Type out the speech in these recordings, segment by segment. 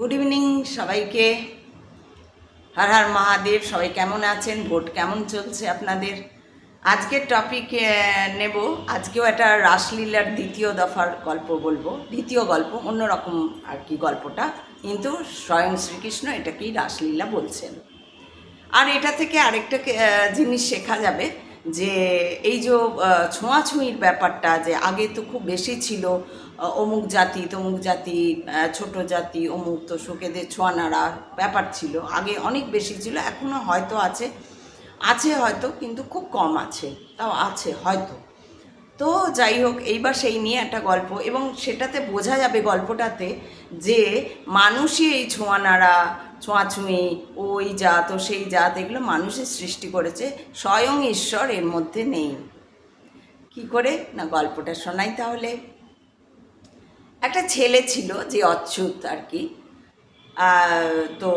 Good evening সবাইকে। হর হর মহাদেব। সবাই কেমন আছেন? ভোট কেমন চলছে আপনাদের? আজকের টপিক নেব। আজকেও একটা রাসলীলার দ্বিতীয় দফার গল্প বলবো। দ্বিতীয় গল্প, অন্যরকম আর কি গল্পটা, কিন্তু স্বয়ং শ্রীকৃষ্ণ এটাকেই রাসলীলা বলছেন। আর এটা থেকে আরেকটা জিনিস শেখা যাবে যে এই যে ছোঁয়াছুঁয়ির ব্যাপারটা, যে আগে তো খুব বেশি ছিল, অমুক জাতি তমুক জাতি, ছোট জাতি অমুক, তো শোকেদের ছোঁয়া নাড়া ব্যাপার ছিল আগে, অনেক বেশি ছিল। এখনও হয়তো আছে, হয়তো, কিন্তু খুব কম আছে, তাও আছে হয়তো। তো যাই হোক, এইবার সেই নিয়ে একটা গল্প, এবং সেটাতে বোঝা যাবে গল্পটাতে যে মানুষই এই ছোঁয়া নাড়া, ছোঁয়াছুঁয়ি, ওই জাত ও সেই জাত, এগুলো মানুষের সৃষ্টি করেছে, স্বয়ং ঈশ্বর এর মধ্যে নেই। কি করে না, গল্পটা শোনাই তাহলে। একটা ছেলে ছিল যে অচ্যুত আর কি। তো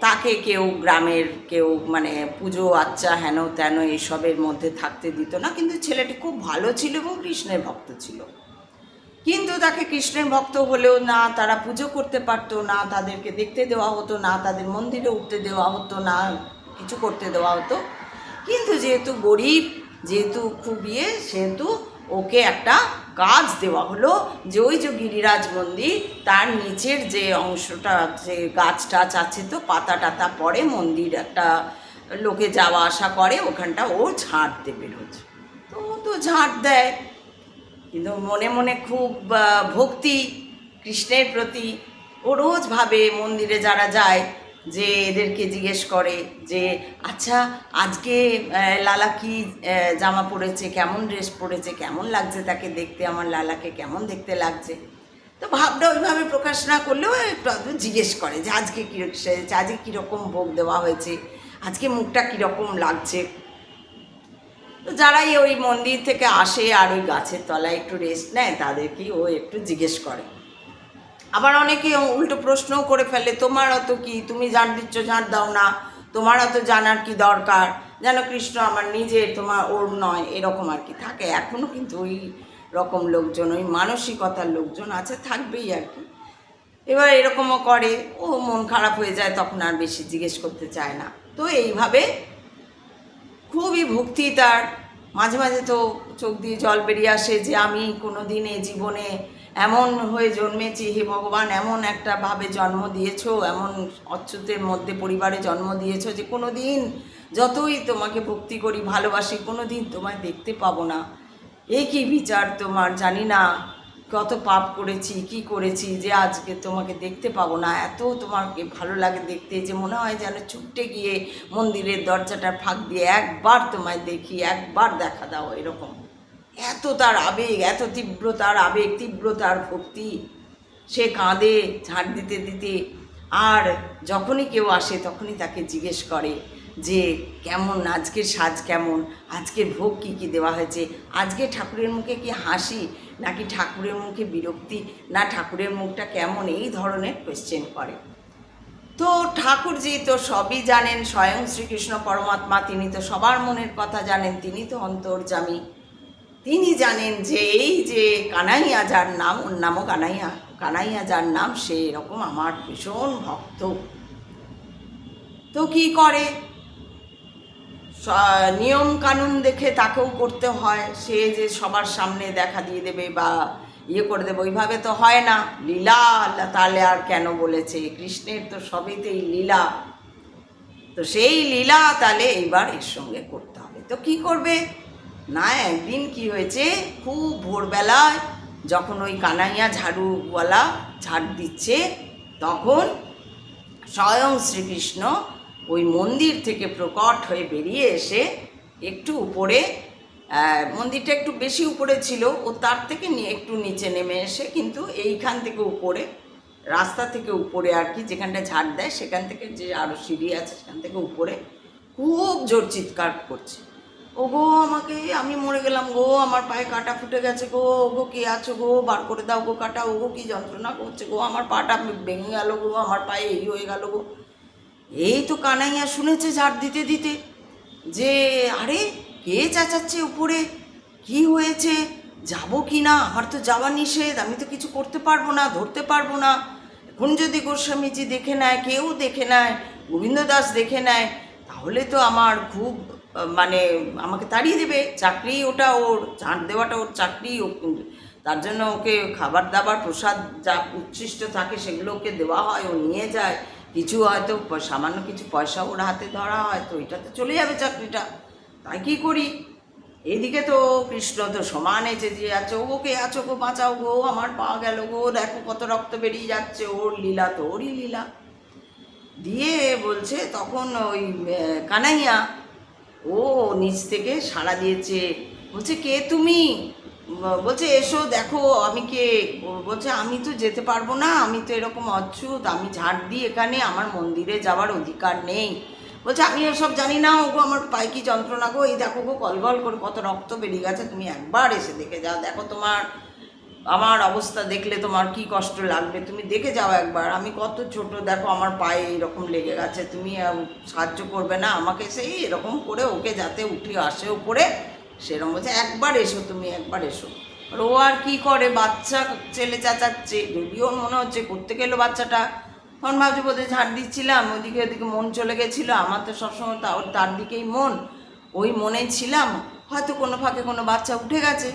তাকে কেউ, গ্রামের কেউ, মানে পুজো আচ্চা হেন তেন এইসবের মধ্যে থাকতে দিত না, কিন্তু ছেলেটি খুব ভালো ছিল এবং কৃষ্ণের ভক্ত ছিল। কিন্তু তাকে কৃষ্ণের ভক্ত হলেও না তারা পুজো করতে পারতো না, তাদেরকে দেখতে দেওয়া হতো না, তাদের মন্দিরে উঠতে দেওয়া হতো না, কিছু করতে দেওয়া হতো। কিন্তু যেহেতু গরিব, যেহেতু খুব সেহেতু ওকে একটা কাজ দেওয়া হলো যে ওই যে গিরিরাজ মন্দির, তার নিচের যে অংশটা, যে গাছ টাছ আছে, তো পাতা টাতা পড়ে, মন্দির একটা লোকে যাওয়া আসা করে, ওখানটা ও ঝাঁট দেবে রোজ। তো ও তো ঝাঁট দেয়, কিন্তু মনে মনে খুব ভক্তি কৃষ্ণের প্রতি। ও রোজ ভাবে, মন্দিরে যারা যায় যে এদেরকে জিজ্ঞেস করে যে আচ্ছা আজকে লালা কি জামা পরেছে, কেমন ড্রেস পরেছে, কেমন লাগছে তাকে দেখতে, আমার লালাকে কেমন দেখতে লাগছে। তো ভাবটা ওইভাবে প্রকাশ না করলেও একটু জিজ্ঞেস করে যে আজকে কী সেজেছে, আজকে কীরকম ভোগ দেওয়া হয়েছে, আজকে মুখটা কীরকম লাগছে। তো যারাই ওই মন্দির থেকে আসে আর ওই গাছের তলায় একটু রেস্ট নেয়, তাদেরকেই ও একটু জিজ্ঞেস করে। আবার অনেকে উল্টো প্রশ্নও করে ফেলে, তোমার অত কি, তুমি ঝাঁট দিচ্ছ, ঝাঁট দাও না, তোমার অত জানার কি দরকার, যেন কৃষ্ণ আমার নিজের, তোমার ওর নয়, এরকম আর কি থাকে। এখনও কিন্তু ওই রকম লোকজন, ওই মানসিকতার লোকজন আছে, থাকবেই আর কি। এবার এরকমও করে, ও মন খারাপ হয়ে যায়, তখন আর বেশি জিজ্ঞেস করতে চায় না। তো এইভাবে খুবই ভক্তি তার, মাঝে মাঝে তো চোখ দিয়ে জল বেরিয়ে আসে যে আমি কোনো দিন এ জীবনে এমন হয়ে জন্মেছি, হে ভগবান, এমন একটা ভাবে জন্ম দিয়েছো, এমন অচ্যুতের মধ্যে পরিবারে জন্ম দিয়েছো যে কোনো দিন যতই তোমাকে ভক্তি করি, ভালোবাসি, কোনো দিন তোমায় দেখতে পাবো না। এ কী বিচার তোমার, জানি না কত পাপ করেছি, কি করেছি যে আজকে তোমাকে দেখতে পাবো না। এত তোমাকে ভালো লাগে দেখতে যে মনে হয় যেন ছুটে গিয়ে মন্দিরের দরজাটার ফাঁক দিয়ে একবার তোমায় দেখি, একবার দেখা দাও, এরকম। এত তার আবেগ, এত তীব্র তার আবেগ, তীব্র তার ভক্তি। সে কাঁদে ঝাঁট দিতে দিতে। আর যখনই কেউ আসে তখনই তাকে জিজ্ঞেস করে যে কেমন আজকের সাজ, কেমন আজকের ভোগ, কী কী দেওয়া হয়েছে, আজকে ঠাকুরের মুখে কি হাসি, নাকি ঠাকুরের মুখে বিরক্তি, না ঠাকুরের মুখটা কেমন, এই ধরনের কোয়েশ্চেন করে। তো ঠাকুরজি তো সবই জানেন, স্বয়ং শ্রীকৃষ্ণ পরমাত্মা, তিনি তো সবার মনের কথা জানেন, তিনি তো অন্তর্যামী। তিনি জানেন যে এই যে কানাইয়া যার নাম, ওর নামও কানাইয়া, কানাইয়া যার নাম, সে এরকম আমার ভীষণ ভক্ত। তো কি করে, নিয়ম কানুন দেখে তাকেও করতে হয়। সে যে সবার সামনে দেখা দিয়ে দেবে বা করে দেবে, ওইভাবে তো হয় না। লীলা তাহলে আর কেন বলেছে, কৃষ্ণের তো সবেতেই লীলা। তো সেই লীলা তাহলে এইবার এর সঙ্গে করতে হবে। তো কি করবে না, একদিন কি হয়েছে, খুব ভোরবেলায় যখন ওই কানাইয়া ঝাড়ুওয়ালা ঝাড় দিচ্ছে, তখন স্বয়ং শ্রীকৃষ্ণ ওই মন্দির থেকে প্রকট হয়ে বেরিয়ে এসে একটু উপরে, মন্দিরটা একটু বেশি উপরে ছিল, ও তার থেকে একটু নিচে নেমে এসে, কিন্তু এইখান থেকে উপরে, রাস্তা থেকে উপরে আর কি, যেখানটা ঝাড় দেয় সেখান থেকে যে আরও সিঁড়ি আছে সেখান থেকে উপরে খুব জোর চিৎকার করছে, ও গো আমাকে, আমি মরে গেলাম গো, আমার পায়ে কাটা ফুটে গেছে গো, ও গো কে আছো গো, বার করে দাও গো কাটা, ও গো কী যন্ত্রণা করছে গো, আমার পাটা ভেঙে গেল গো, আমার পায়ে এই হয়ে গেল গো। এই তো কানাইয়া শুনেছে ঝাড় দিতে দিতে যে আরে কে চেঁচাচ্ছে উপরে, কি হয়েছে, যাব কি না, আমার তো যাওয়া নিষেধ, আমি তো কিছু করতে পারবো না, ধরতে পারবো না, এখন যদি গোস্বামীজি দেখে নেয়, কেউ দেখে নেয়, গোবিন্দ দাস দেখে নেয়, তাহলে তো আমার খুব মানে আমাকে তাড়িয়ে দেবে। চাকরি ওটা ওর, ঝাঁট দেওয়াটা ওর চাকরি। তার জন্য ওকে খাবার দাবার প্রসাদ যা উচ্ছিষ্ট থাকে সেগুলো ওকে দেওয়া হয়, ও নিয়ে যায়। কিছু হয়তো সামান্য কিছু পয়সা ওর হাতে ধরা হয়, তো এটা তো চলে যাবে চাকরিটা। তাই কী করি? এদিকে তো কৃষ্ণ তো সমানে চেঁচিয়ে যাচ্ছে, ওকে আছো গো, বাঁচাও গো, আমার পা গেল গো, দেখো কত রক্ত বেরিয়ে যাচ্ছে, ওর লীলা তো ওরই লীলা। দিয়ে বলছে তখন ওই কানাইয়া ও নিচ থেকে সাড়া দিয়েছে, বলছে কে তুমি? বলছে এসো দেখো আমি কে। বলছে আমি তো যেতে পারবো না, আমি তো এরকম অচ্ছুত, আমি ঝাড় দিই এখানে, আমার মন্দিরে যাওয়ার অধিকার নেই। বলছে আমি ওসব জানি না, ওগো আমার পায়ে কি যন্ত্রণা গো, এই দেখো গো কলগল করে কত রক্ত বেরিয়ে গেছে, তুমি একবার এসে দেখে যাও, দেখো তোমার আমার অবস্থা দেখলে তোমার কি কষ্ট লাগবে, তুমি দেখে যাও একবার, আমি কত ছোট, দেখো আমার পায়ে এরকম লেগে গেছে, তুমি সাহায্য করবে না আমাকে? সেই এরকম করে ওকে যাতে উঠে আসে উপরে, সেরকম বলছে একবার এসো, তুমি একবার এসো। আর ও আর কি করে, বাচ্চা ছেলে চেঁচাচ্ছে, যদিও মনে হচ্ছে করতে গেলো বাচ্চাটা, তখন ভাবছি বোধহয় ঝাড় দিচ্ছিলাম, ওদিকে ওদিকে মন চলে গেছিলো, আমার তো সবসময় তার দিকেই মন, ওই মনে ছিলাম, হয়তো কোনো ফাঁকে কোনো বাচ্চা উঠে গেছে।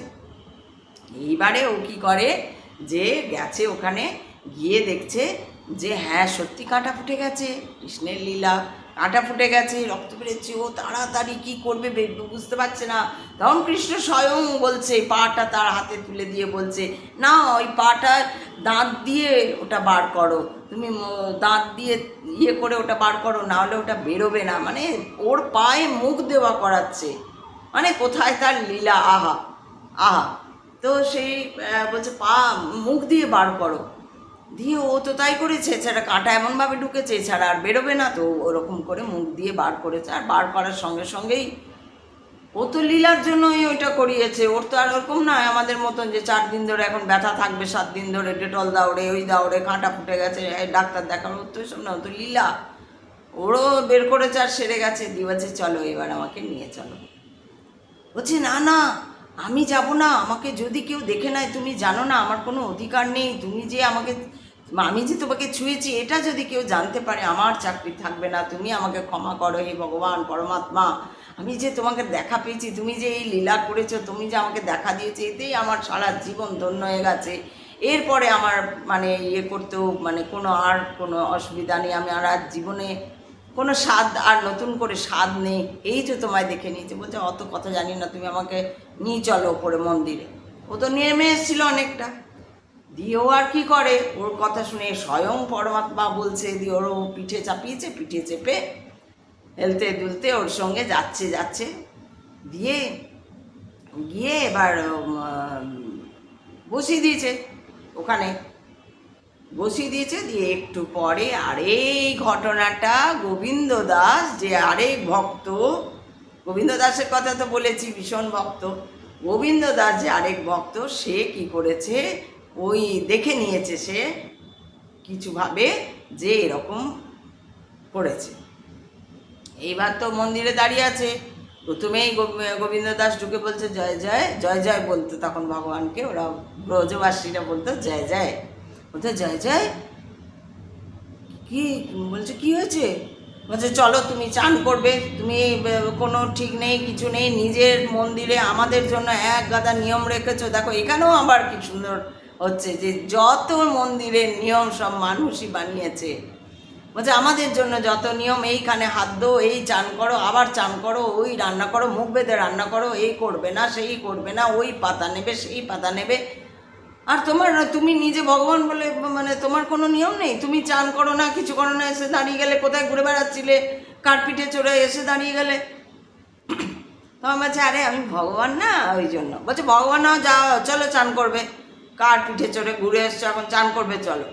এইবারে ও কী করে, যে গেছে ওখানে, গিয়ে দেখছে যে হ্যাঁ সত্যি কাঁটা ফুটে গেছে, কৃষ্ণের লীলা, কাঁটা ফুটে গেছে, রক্ত বেরোচ্ছে, ও তাড়াতাড়ি কী করবে বুঝতে পারছে না। তখন কৃষ্ণ স্বয়ং বলছে, পাটা তার হাতে তুলে দিয়ে বলছে, না ওই পাটা দাঁত দিয়ে ওটা বার করো, তুমি দাঁত দিয়ে ইয়ে করে ওটা বার করো, না হলে ওটা বেরোবে না। মানে ওর পায়ে মুখ দেওয়া করাচ্ছে, মানে কোথায় তার লীলা, আহা আহা। তো সেই বলছে পা মুখ দিয়ে বার করো, দিয়ে ও তো তাই করেছে, এছাড়া কাঁটা এমনভাবে ঢুকেছে, এছাড়া আর বেরোবে না, তো ওরকম করে মুখ দিয়ে বার করেছে। আর বার করার সঙ্গে সঙ্গেই ও তো লীলার জন্যই ওইটা করিয়েছে, ওর তো আর ওরকম নয় আমাদের মতন যে 4 দিন ধরে এখন ব্যথা থাকবে, 7 দিন ধরে ডেটল দাওড়ে, ওই দাওড়ে, কাঁটা ফুটে গেছে ডাক্তার দেখানো, ওর তো এসব না, ও তো লীলা, ওরও বের করেছে আর সেরে গেছে। দিয়ে বলছে চলো এবার আমাকে নিয়ে চলো। বলছে না না আমি যাব না, আমাকে যদি কেউ দেখে নেয়, তুমি জানো না আমার কোনো অধিকার নেই, তুমি যে আমাকে, আমি যে তোমাকে ছুঁয়েছি এটা যদি কেউ জানতে পারে আমার চাকরি থাকবে না, তুমি আমাকে ক্ষমা করো হে ভগবান পরমাত্মা, আমি যে তোমাকে দেখা পেয়েছি, তুমি যে এই লীলা করেছো, তুমি যে আমাকে দেখা দিয়েছো, এতেই আমার সারা জীবন ধন্য হয়ে গেছে, এরপরে আমার মানে ইয়ে করতেও মানে কোনো অসুবিধা নেই, আমি আর জীবনে কোনো স্বাদ আর নতুন করে স্বাদ নেই, এই যে তোমায় দেখে নিয়েছে। বলছে অত কথা জানি না, তুমি আমাকে নিয়ে চলো ওপরে মন্দিরে। ও তো নেমে এসেছিলো অনেকটা, দিয়ে ও আর কী করে, ওর কথা শুনে স্বয়ং পরমাত্মা বলছে, দিয়ে ওর পিঠে চাপিয়েছে, পিঠে চেপে হেলতে দুলতে ওর সঙ্গে যাচ্ছে যাচ্ছে, দিয়ে গিয়ে এবার বসিয়ে দিয়েছে ওখানে, বসিয়ে দিয়েছে। দিয়ে একটু পরে আরেই ঘটনাটা, গোবিন্দ দাস যে আরেক ভক্ত, গোবিন্দ দাসের কথা তো বলেছি ভীষণ ভক্ত, গোবিন্দ দাস যে আরেক ভক্ত, সে কি করেছে, ওই দেখে নিয়েছে সে কিছুভাবে যে এরকম করেছে। এইবার তো মন্দিরে দাঁড়িয়ে আছে, প্রথমেই গোবিন্দ দাস ঢুকে বলছে জয় জয় জয় জয় বলতো, তখন ভগবানকে ওরা ব্রজবাসীরা বলতো জয় জয়, বলতো জয় জয়। কি বলছে, কি হয়েছে? বলছে চলো তুমি চান করবে, তুমি কোনো ঠিক নেই কিছু নেই, নিজের মন্দিরে আমাদের জন্য এক গাদা নিয়ম রেখেছো, দেখো এখানেও আবার কি সুন্দর হচ্ছে, যে যত মন্দিরের নিয়ম সব মানুষই বানিয়েছে। বলছে আমাদের জন্য যত নিয়ম, এইখানে হাত দো, এই চান করো, আবার চান করো, ওই রান্না করো, মুখ বেঁধে রান্না করো, এই করবে না সেই করবে না, ওই পাতা নেবে সেই পাতা নেবে, আর তুমি নিজে ভগবান বলে মানে তোমার কোনো নিয়ম নেই, তুমি চান করো না, কিছু করো না, এসে দাঁড়িয়ে গেলে, কোথায় ঘুরে বেড়াচ্ছিলে, কার পিঠে চড়ে এসে দাঁড়িয়ে গেলে। তখন বলছে আরে আমি ভগবান না, ওই জন্য। বলছে ভগবান নাও, যাও চলো চান করবে, কার পিঠে চড়ে ঘুরে এসছো, এখন চান করবে চলো।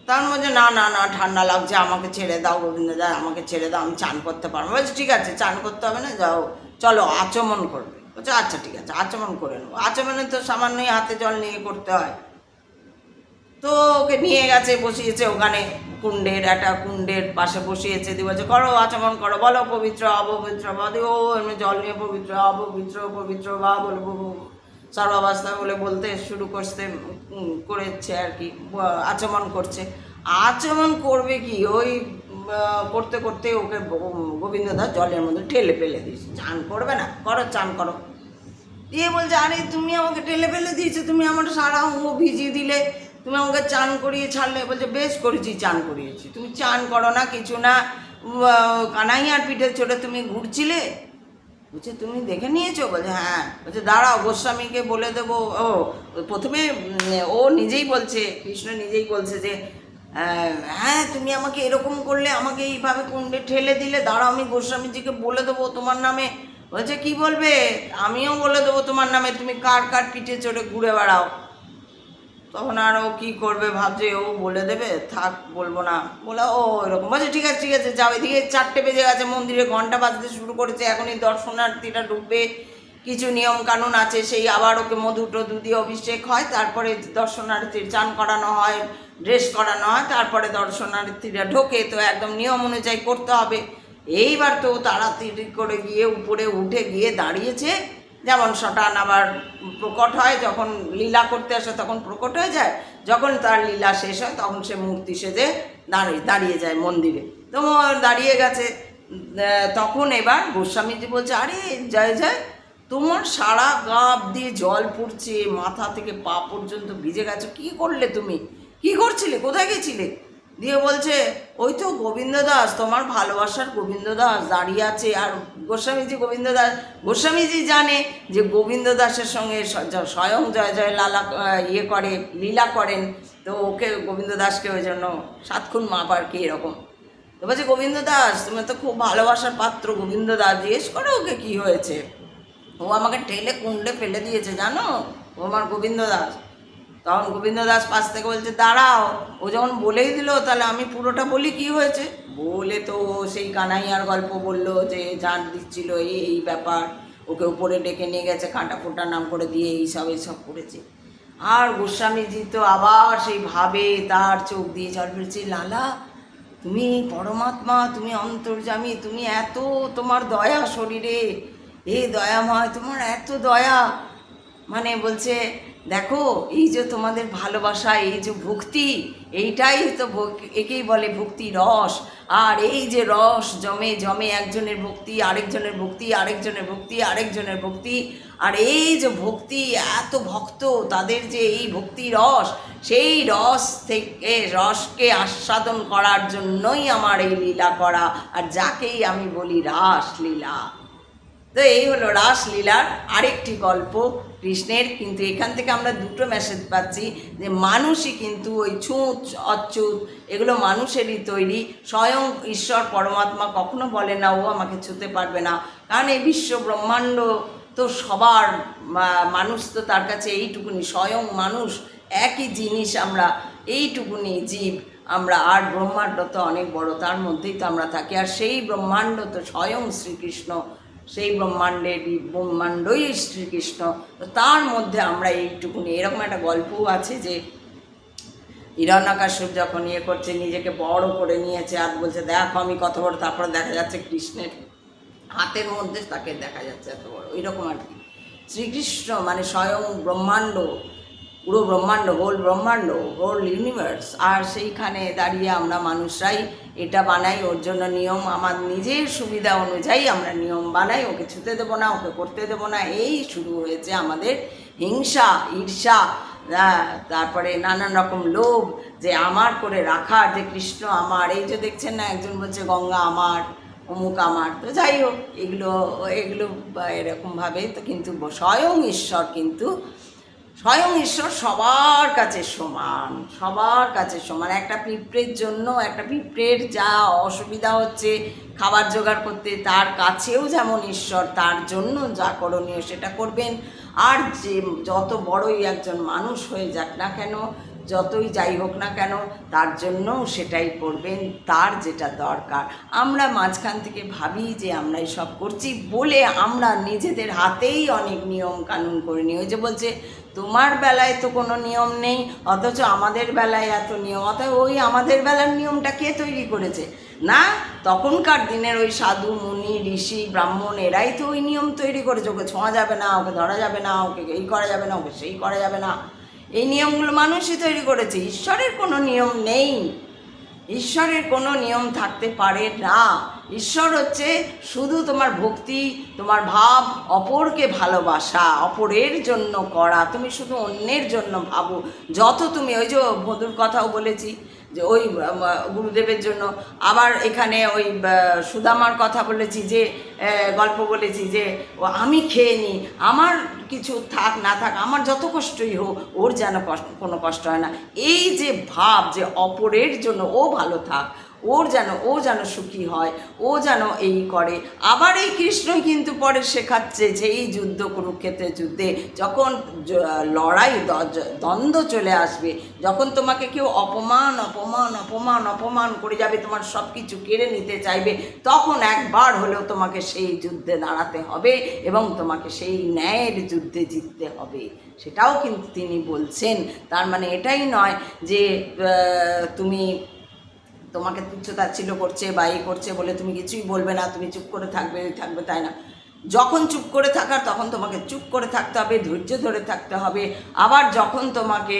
তখন বলছে না না না ঠান্ডা লাগছে, আমাকে ছেড়ে দাও গোবিন্দ দা, আমাকে ছেড়ে দাও, আমি চান করতে পারবো। বলছে ঠিক আছে চান করতে হবে না, যাও চলো আচমন করবে। বলছে আচ্ছা ঠিক আছে আচমন করে নেবো। আচমনে তো সামান্যই হাতে জল নিয়ে করতে হয়। তো ওকে নিয়ে গেছে, বসিয়েছে ওখানে একটা কুণ্ডের পাশে বসিয়েছে, দিয়ে বলছে করো আচমন করো, বলো পবিত্র অপবিত্র বা, ও এমনি জল নিয়ে পবিত্র অপবিত্র পবিত্র বা বলবো সর্বাবস্থা বলে বলতে শুরু করেছে আর কি, আচমন করছে। আচমন করবে কি, ওই করতে করতে ওকে গোবিন্দ দাস জলের মধ্যে ঠেলে ফেলে দিয়েছে। চান করবে না, করো চান করো। দিয়ে বলছে, আরে তুমি আমাকে ঠেলে ফেলে দিয়েছো, তুমি আমার সারা অঙ্গ ভিজিয়ে দিলে, তুমি আমাকে চান করিয়ে ছাড়লে। বলছে, বেশ করেছি, চান করিয়েছি, তুমি চান করো না, কিছু না, কানাইয়ার পিঠে চড়ে তুমি ঘুরছিলে। বলছে, তুমি দেখে নিয়েছো? বলছে, হ্যাঁ। বলছে, দাঁড়াও, গোস্বামীকে বলে দেবো। ও প্রথমে ও নিজেই বলছে, কৃষ্ণ নিজেই বলছে যে, হ্যাঁ তুমি আমাকে এরকম করলে, আমাকে এইভাবে কুণ্ডে ঠেলে দিলে, দাঁড়াও আমি গোস্বামীজিকে বলে দেবো তোমার নামে। বলছে, কি বলবে? আমিও বলে দেবো তোমার নামে, তুমি কার কার পিঠে চড়ে ঘুরে বেড়াও। তখন আর ও কী করবে ভাবছে, ও বলে দেবে, থাক বলবো না বলে, ও এরকম বলছে, ঠিক আছে ঠিক আছে যাও। এদিকে 4টে বেজে গেছে, মন্দিরে ঘন্টা বাজতে শুরু করেছে, এখনই দর্শনার্থীরা ঢুকবে, কিছু নিয়ম কানুন আছে, সেই আবার ওকে মধু টধু দিয়ে অভিষেক হয়, তারপরে দর্শনার্থীর চান করানো হয়, ড্রেস করানো হয়, তারপরে দর্শনার্থীরা ঢোকে। তো একদম নিয়ম অনুযায়ী করতে হবে। এইবার তো তাড়াতাড়ি করে গিয়ে উপরে উঠে গিয়ে দাঁড়িয়েছে, যেমন শটান আবার প্রকট হয়, যখন লীলা করতে আসে তখন প্রকট হয়ে যায়, যখন তার লীলা শেষ হয় তখন সে মূর্তি সেজে দাঁড়িয়ে যায় মন্দিরে। তো দাঁড়িয়ে গেছে। তখন এবার গোস্বামীজি বলছে, আরে জয় জয়, তোমার সারা গা দিয়ে জল পড়ছে, মাথা থেকে পা পর্যন্ত ভিজে গেছো, কী করলে তুমি? কী করছিলে? কোথায় গেছিলে? দিয়ে বলছে, ওই তো গোবিন্দ দাস, তোমার ভালোবাসার গোবিন্দ দাস দাঁড়িয়ে আছে। আর গোস্বামীজি জানে যে গোবিন্দ দাসের সঙ্গে স্বয়ং জয় জয় লালা লীলা করেন। তো ওকে গোবিন্দ দাসকে ওই জন্য 7 খুন মাপ আর কি এরকম। তো বলছে, গোবিন্দ দাস তুমি তো খুব ভালোবাসার পাত্র। গোবিন্দ দাস জিজ্ঞেস করে ওকে কী হয়েছে। ও আমাকে ঠেলে কুণ্ডে ফেলে দিয়েছে জানো, ও আমার গোবিন্দ দাস। তখন গোবিন্দ দাস পাশ থেকে বলছে, দাঁড়াও, ও যখন বলেই দিল তাহলে আমি পুরোটা বলি কি হয়েছে। বলে তো সেই কানাইয়ার গল্প বললো, যে ঝাঁট দিচ্ছিল, এই ব্যাপার, ওকে উপরে ডেকে নিয়ে গেছে, কাঁটা ফোটা নাম করে দিয়ে এইসব করেছে। আর গোস্বামীজি তো আবার সেই ভাবে তার চোখ দিয়ে জল ফেলছে, লালা তুমি পরমাত্মা, তুমি অন্তর্যামী, তুমি এত তোমার দয়া শরীরে, এই দয়াময়, তোমার এত দয়া। মানে বলছে, দেখো এই যে তোমাদের ভালোবাসা, এই যে ভক্তি, এইটাই তো একেই বলে ভক্তি রস। আর এই যে রস জমে জমে একজনের ভক্তি, আরেকজনের ভক্তি, আরেকজনের ভক্তি, আরেকজনের ভক্তি, আর এই যে ভক্তি, এত ভক্ত তাদের যে এই ভক্তি রস, সেই রস থেকে রসকে আস্বাদন করার জন্যই আমার এই লীলা করা, আর যাকেই আমি বলি রাসলীলা। তো এই হলো রাসলীলার আরেকটি গল্প কৃষ্ণের। কিন্তু এখান থেকে আমরা দুটো মেসেজ পাচ্ছি, যে মানুষই কিন্তু ওই ছুঁচ অচ্যুত এগুলো মানুষেরই তৈরি। স্বয়ং ঈশ্বর পরমাত্মা কখনো বলে না ও আমাকে ছুঁতে পারবে না, কারণ এই বিশ্ব ব্রহ্মাণ্ড তো সবার, মানুষ তো তার কাছে এইটুকুনি, স্বয়ং মানুষ একই জিনিস, আমরা এইটুকুনি জীব আমরা, আর ব্রহ্মাণ্ড তো অনেক বড়, তার মধ্যেই তো আমরা থাকি। আর সেই ব্রহ্মাণ্ড তো স্বয়ং শ্রীকৃষ্ণ, সেই ব্রহ্মাণ্ডই শ্রীকৃষ্ণ। তো তার মধ্যে আমরা এইটুকুনি। এরকম একটা গল্পও আছে যে হিরণ্যকাশ্যপ যখন করছে, নিজেকে বড় করে নিয়েছে, আর বলছে দেখো আমি কত বড়, তারপরে দেখা যাচ্ছে কৃষ্ণের হাতের মধ্যে তাকে দেখা যাচ্ছে এত বড়। ওইরকম আর কি শ্রীকৃষ্ণ মানে স্বয়ং ব্রহ্মাণ্ড, পুরো ব্রহ্মাণ্ড, হোল ইউনিভার্স। আর সেইখানে দাঁড়িয়ে আমরা মানুষরাই এটা বানাই, ওর জন্য নিয়ম, আমার নিজের সুবিধা অনুযায়ী আমরা নিয়ম বানাই, ওকে ছুতে দেবো না, ওকে করতে দেবো না। এই শুরু হয়েছে আমাদের হিংসা, ঈর্ষা, তারপরে নানান রকম লোভ, যে আমার করে রাখার, যে কৃষ্ণ আমার। এই যে দেখছেন না, একজন বলছে গঙ্গা আমার, অমুক আমার। তো যাই হোক, এগুলো এরকমভাবে তো, কিন্তু স্বয়ং ঈশ্বর, কিন্তু স্বয়ং ঈশ্বর সবার কাছে সমান, সবার কাছে সমান। একটা পিঁপড়ের জন্য, একটা পিঁপড়ের যা অসুবিধা হচ্ছে খাবার জোগাড় করতে, তার কাছেও যেমন ঈশ্বর তার জন্য যা করণীয় সেটা করবেন। আর যে যত বড়ই একজন মানুষ হয়ে যাক না কেন, যতই যাই হোক না কেন, তার জন্যও সেটাই করবেন, তার যেটা দরকার। আমরা মাঝখান থেকে ভাবি যে আমরা সব করছি বলে আমরা নিজেদের হাতেই অনেক নিয়ম কানুন করে নিই। ওই যে বলছে তোমার বেলায় তো কোনো নিয়ম নেই, অথচ আমাদের বেলায় এত নিয়ম। অতএব ওই আমাদের বেলার নিয়মটা কে তৈরি করেছে? না, তখনকার দিনের ওই সাধু মুনি ঋষি ব্রাহ্মণ এরাই তো ওই নিয়ম তৈরি করেছে। ওকে ছোঁয়া যাবে না, ওকে ধরা যাবে না, ওকে এই করা যাবে না, ওকে সেই করা যাবে না। এই নিয়মগুলো মানুষই তৈরি করেছে, ঈশ্বরের কোনো নিয়ম নেই। ঈশ্বরের কোনো নিয়ম থাকতে পারে না। ঈশ্বর হচ্ছে শুধু তোমার ভক্তি, তোমার ভাব, অপরকে ভালোবাসা, অপরের জন্য করা। তুমি শুধু অন্যের জন্য ভাবো। যত তুমি ওই যে বধূর কথাও বলেছি যে ওই গুরুদেবের জন্য, আবার এখানে ওই সুদামার কথা বলেছি, যে গল্প বলেছি যে আমি খেয়ে নিই, আমার কিছু থাক না থাক, আমার যত কষ্টই হোক, ওর যেন কোনো কষ্ট হয় না। এই যে ভাব যে অপরের জন্য ও ভালো থাক, ও যেন সুখী হয়, ও যেন এই করে। আবার এই কৃষ্ণই কিন্তু পরে শেখাচ্ছে যে এই যুদ্ধ, কুরুক্ষেত্রের যুদ্ধে যখন লড়াই দ্বন্দ্ব চলে আসবে, যখন তোমাকে কেউ অপমান অপমান অপমান অপমান করে যাবে, তোমার সব কিছু কেড়ে নিতে চাইবে, তখন একবার হলেও তোমাকে সেই যুদ্ধে দাঁড়াতে হবে এবং তোমাকে সেই ন্যায়ের যুদ্ধে জিততে হবে। সেটাও কিন্তু তিনি বলছেন। তার মানে এটাই নয় যে তোমাকে তুচ্ছতাচ্ছিল্য করছে বা এই করছে বলে তুমি কিছুই বলবে না, তুমি চুপ করে থাকবে তাই না। যখন চুপ করে থাকার তখন তোমাকে চুপ করে থাকতে হবে, ধৈর্য ধরে থাকতে হবে। আবার যখন তোমাকে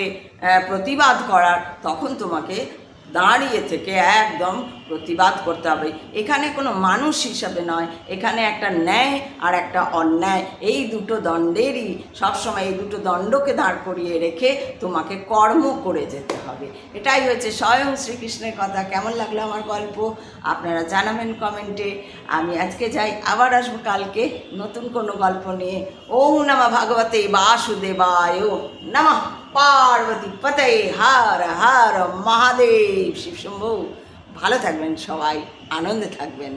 প্রতিবাদ করার, তখন তোমাকে দাঁড়িয়ে থেকে একদম প্রতিবাদ করতে হবে। এখানে কোনো মানুষ হিসাবে নয়, এখানে একটা ন্যায় আর একটা অন্যায়, এই দুটো দণ্ডেরই সবসময়, এই দুটো দণ্ডকে দাঁড় করিয়ে রেখে তোমাকে কর্ম করে যেতে হবে। এটাই হয়েছে স্বয়ং শ্রীকৃষ্ণের কথা। কেমন লাগলো আমার গল্প আপনারা জানাবেন কমেন্টে। আমি আজকে যাই, আবার আসবো কালকে নতুন কোনো গল্প নিয়ে। ওম নমঃ ভগবতে বাসুদেবায় নমঃ। পার্বতী পতে হর হর মহাদেব, শিব শম্ভু। ভালো থাকবেন সবাই, আনন্দে থাকবেন।